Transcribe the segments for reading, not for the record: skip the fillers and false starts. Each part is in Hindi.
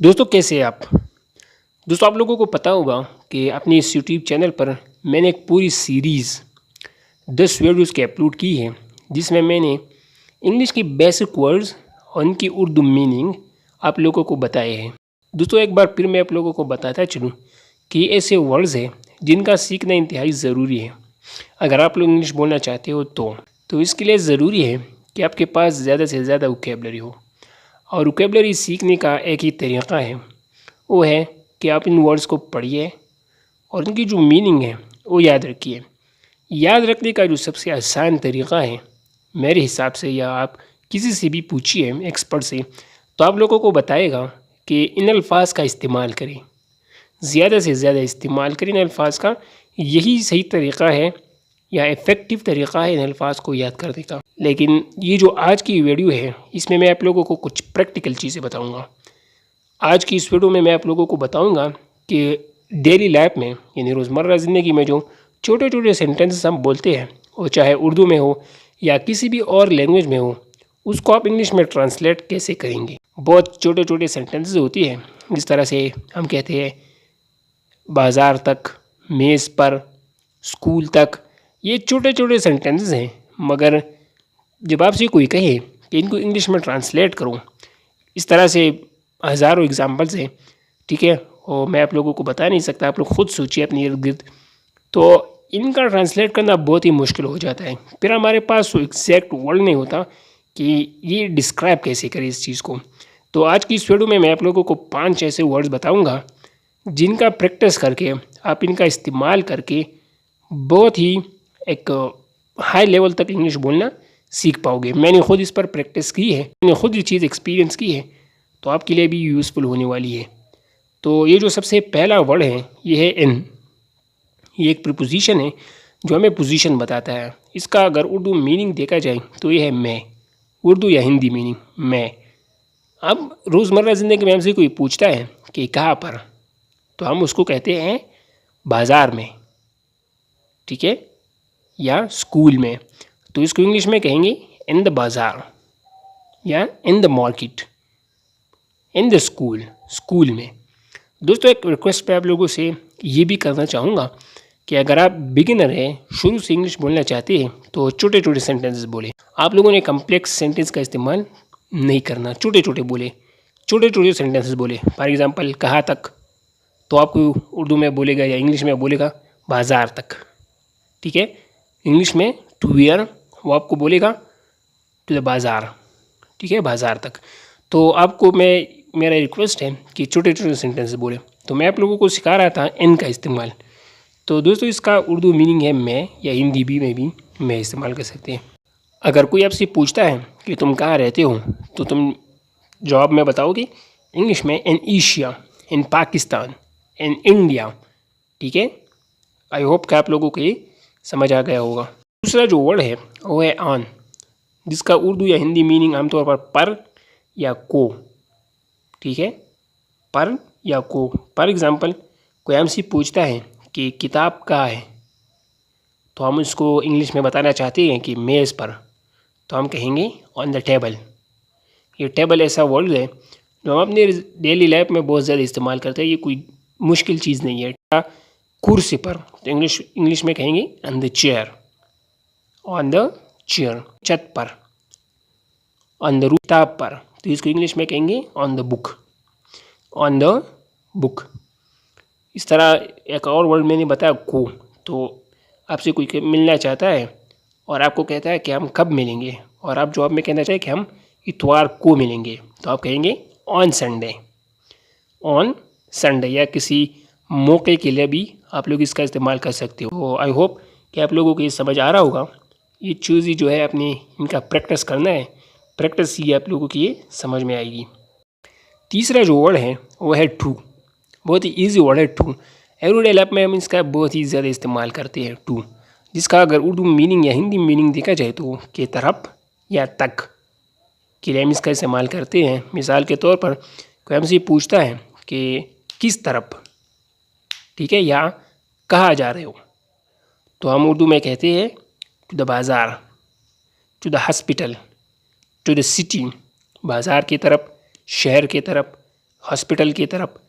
दोस्तों कैसे हैं आप। दोस्तों आप लोगों को पता होगा कि अपने इस यूट्यूब चैनल पर मैंने एक पूरी सीरीज़ 10 वीडियोज़ की अपलोड की है, जिसमें मैंने इंग्लिश की बेसिक वर्ड्स और उनकी उर्दू मीनिंग आप लोगों को बताए हैं। दोस्तों एक बार फिर मैं आप लोगों को बताता चलूँ कि ऐसे वर्ड्स हैं जिनका सीखना इंतहाई ज़रूरी है अगर आप लोग इंग्लिश बोलना चाहते हो तो इसके लिए ज़रूरी है कि आपके पास ज़्यादा से ज़्यादा वोकैबुलरी हो। और वोकैबुलरी सीखने का एक ही तरीक़ा है, वो है कि आप इन वर्ड्स को पढ़िए और उनकी जो मीनिंग है वो याद रखिए। याद रखने का जो सबसे आसान तरीक़ा है मेरे हिसाब से, या आप किसी से भी पूछिए एक्सपर्ट से, तो आप लोगों को बताएगा कि इन अल्फाज का इस्तेमाल करें, ज़्यादा से ज़्यादा इस्तेमाल करें इन अल्फाज का। यही सही तरीक़ा है या इफ़ेक्टिव तरीक़ा है इन अल्फाज को याद करने का। लेकिन ये जो आज की वीडियो है इसमें मैं आप लोगों को कुछ प्रैक्टिकल चीज़ें बताऊँगा। आज की इस वीडियो में मैं आप लोगों को बताऊंगा कि डेली लाइफ में यानी रोज़मर्रा ज़िंदगी में जो छोटे छोटे सेंटेंसेस हम बोलते हैं, वो चाहे उर्दू में हो या किसी भी और लैंग्वेज में हो, उसको आप इंग्लिश में ट्रांसलेट कैसे करेंगे। बहुत छोटे छोटे सेंटेंसेस होती हैं, जिस तरह से हम कहते हैं बाज़ार तक, मेज़ पर, स्कूल तक। ये छोटे छोटे सेंटेंसेस हैं, मगर जब आपसे कोई कहे कि इनको इंग्लिश में ट्रांसलेट करूँ, इस तरह से हज़ारों एग्जाम्पल्स हैं, ठीक है, और मैं आप लोगों को बता नहीं सकता, आप लोग खुद सोचिए अपने इर्द गिर्द। तो इनका ट्रांसलेट करना बहुत ही मुश्किल हो जाता है, फिर हमारे पास वो एग्जैक्ट वर्ड नहीं होता कि ये डिस्क्राइब कैसे करें इस चीज़ को। तो आज की इस वीडियो में मैं आप लोगों को 5 ऐसे वर्ड्स बताऊंगा जिनका प्रैक्टिस करके आप इनका इस्तेमाल करके बहुत ही एक हाई लेवल तक इंग्लिश बोलना सीख पाओगे। मैंने खुद इस पर प्रैक्टिस की है, मैंने खुद ये चीज़ एक्सपीरियंस की है, तो आपके लिए भी यूज़फुल होने वाली है। तो ये जो सबसे पहला वर्ड है ये है इन। ये एक प्रीपोजिशन है जो हमें पोजीशन बताता है। इसका अगर उर्दू मीनिंग देखा जाए तो ये है मैं, उर्दू या हिंदी मीनिंग मैं। अब रोज़मर्रा ज़िंदगी में हमसे कोई पूछता है कि कहाँ पर, तो हम उसको कहते हैं बाज़ार में, ठीक है, या स्कूल में। तो इसको इंग्लिश में कहेंगे इन द बाज़ार या in the market, in the school, school में। दोस्तों एक रिक्वेस्ट पे आप लोगों से ये भी करना चाहूँगा कि अगर आप बिगिनर हैं, शुरू से इंग्लिश बोलना चाहते हैं, तो छोटे छोटे सेंटेंसेस बोलें। आप लोगों ने कम्प्लेक्स सेंटेंस का इस्तेमाल नहीं करना, छोटे छोटे बोले, छोटे छोटे सेंटेंसेस बोले। फॉर एग्जांपल कहाँ तक, तो आपको उर्दू में बोलेगा या इंग्लिश में बोलेगा बाज़ार तक, ठीक है। इंग्लिश में टू वेयर, वो आपको बोलेगा टू द बाज़ार, ठीक है, बाज़ार तक। तो आपको मेरा रिक्वेस्ट है कि छोटे छोटे सेंटेंस बोले। तो मैं आप लोगों को सिखा रहा था इन का इस्तेमाल। तो दोस्तों इसका उर्दू मीनिंग है मैं, या हिंदी में भी मैं इस्तेमाल कर सकते हैं। अगर कोई आपसे पूछता है कि तुम कहाँ रहते हो, तो तुम जवाब में बताओगे इंग्लिश में in Asia, in Pakistan, in India, ठीक है। आई होप कि आप लोगों को ये समझ आ गया होगा। दूसरा जो वर्ड है वो है ऑन, जिसका उर्दू या हिंदी मीनिंग आमतौर पर या को, ठीक है, पर या को। फॉर एग्ज़ाम्पल कोई हमसे पूछता है कि किताब कहाँ है, तो हम उसको इंग्लिश में बताना चाहते हैं कि मेज़ पर, तो हम कहेंगे ऑन द टेबल। ये टेबल ऐसा वर्ड है जो हम अपने डेली लाइफ में बहुत ज़्यादा इस्तेमाल करते हैं, ये कोई मुश्किल चीज़ नहीं है। कुर्सी पर, तो इंग्लिश में कहेंगे on the chair, on the chair. छत पर, ऑन द रूफ, किताब पर, तो इसको इंग्लिश में कहेंगे on the book, on the book. इस तरह एक और वर्ड मैंने बताया को। तो आपसे कोई मिलना चाहता है और आपको कहता है कि हम कब मिलेंगे, और आप जवाब में कहना चाहिए कि हम इतवार को मिलेंगे, तो आप कहेंगे ऑन संडे, ऑन संडे। या किसी मौके के लिए भी आप लोग इसका इस्तेमाल कर सकते हो। तो आई होप कि आप लोगों को ये समझ आ रहा होगा। ये चीज़ ही जो है अपनी इनका प्रैक्टिस करना है, प्रैक्टिस ही आप लोगों की ये समझ में आएगी। तीसरा जो वर्ड है वो है टू। बहुत ही ईजी वर्ड है टू। एवरीडे लाइफ में हम इसका बहुत ही ज़्यादा इस्तेमाल करते हैं टू, जिसका अगर उर्दू मीनिंग या हिंदी मीनिंग देखा जाए तो के तरफ या तक के लिए हम इसका इस्तेमाल करते हैं। मिसाल के तौर पर कोई हमसे पूछता है कि किस तरफ, ठीक है, या कहाँ जा रहे हो, तो हम उर्दू में कहते हैं टू द बाज़ार, to the hospital, to the city. बाज़ार की तरफ, शहर की तरफ, हॉस्पिटल की तरफ,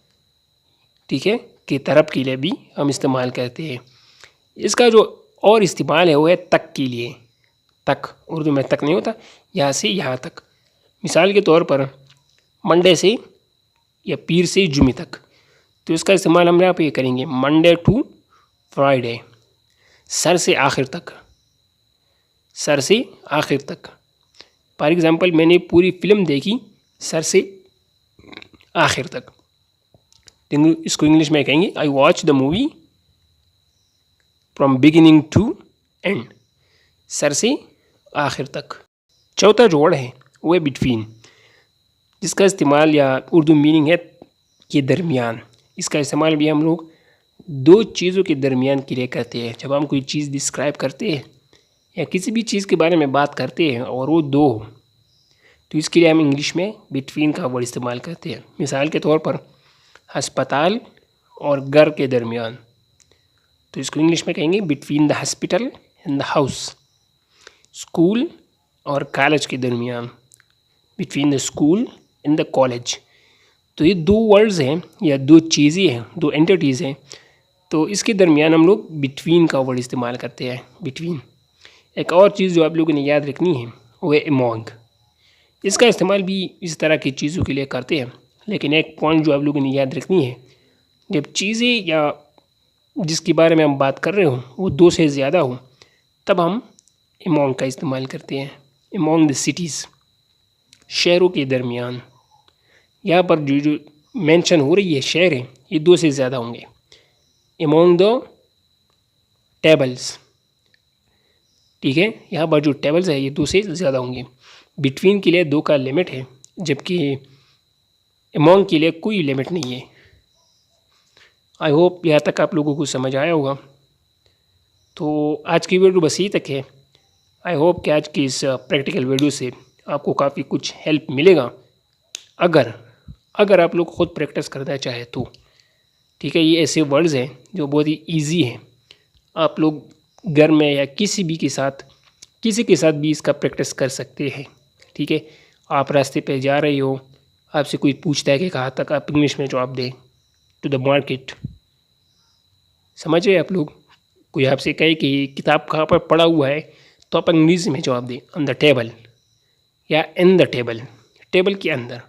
ठीक है, की तरफ के लिए भी हम इस्तेमाल करते हैं। इसका जो और इस्तेमाल है वो है तक के लिए। तक उर्दू में तक नहीं होता, यहाँ से यहाँ तक। मिसाल के तौर पर मंडे से या पीर से जुमे तक, तो इसका इस्तेमाल हम यहाँ पे करेंगे मंडे टू फ्राइडे। सर से आखिर तक, सर से आखिर तक। फॉर एग्ज़ाम्पल मैंने पूरी फिल्म देखी सर से आखिर तक, इसको इंग्लिश में कहेंगे I watch the movie from beginning to end, सर से आखिर तक। चौथा जो वर्ड है वो है बिटवीन, जिसका इस्तेमाल या उर्दू मीनिंग है के दरमियान। इसका इस्तेमाल भी हम लोग दो चीज़ों के दरमियान के लिए करते हैं। जब हम कोई चीज़ डिस्क्राइब करते हैं या किसी भी चीज़ के बारे में बात करते हैं और वो दो हो, तो इसके लिए हम इंग्लिश में बिटवीन का वर्ड इस्तेमाल करते हैं। मिसाल के तौर पर अस्पताल और घर के दरमियान, तो इसको इंग्लिश में कहेंगे between the hospital and the house. School और कॉलेज के दरमियान, between the school and the college. तो ये दो वर्ड्स हैं या दो चीज़ें हैं, दो एंटिटीज़ हैं, तो इसके दरमियान हम लोग बिटवीन का वर्ड इस्तेमाल करते हैं, बिटवीन। एक और चीज़ जो आप लोगों ने याद रखनी है वो है अमॉन्ग। इसका इस्तेमाल भी इस तरह की चीज़ों के लिए करते हैं, लेकिन एक पॉइंट जो आप लोगों ने याद रखनी है, जब चीज़ें या जिसके बारे में हम बात कर रहे हो वो दो से ज़्यादा हो, तब हम अमॉन्ग का इस्तेमाल करते हैं। अमॉन्ग द सिटीज़, शहरों के दरमियान। यहाँ पर जो मेंशन हो रही है शहर है, ये दो से ज़्यादा होंगे। अमॉन्ग द टेबल्स, ठीक है, यहाँ पर जो टेबल्स है ये दो से ज़्यादा होंगे। बिटवीन के लिए दो का लिमिट है, जबकि अमॉन्ग के लिए कोई लिमिट नहीं है। आई होप यहाँ तक आप लोगों को समझ आया होगा। तो आज की वीडियो बस यही तक है। आई होप कि आज की इस प्रैक्टिकल वीडियो से आपको काफ़ी कुछ हेल्प मिलेगा, अगर आप लोग खुद प्रैक्टिस करना चाहे तो, ठीक है। ये ऐसे वर्ड्स हैं जो बहुत ही ईजी हैं, आप लोग घर में या किसी के साथ भी इसका प्रैक्टिस कर सकते हैं, ठीक है। आप रास्ते पे जा रहे हो, आपसे कोई पूछता है कि कहाँ तक, आप इंग्लिश में जवाब दें टू द मार्केट। समझ रहे आप लोग? कोई आपसे कहे कि किताब कहाँ पर पड़ा हुआ है, तो आप अंग्रेज़ी में जवाब दें ऑन द टेबल या इन द टेबल, टेबल के अंदर।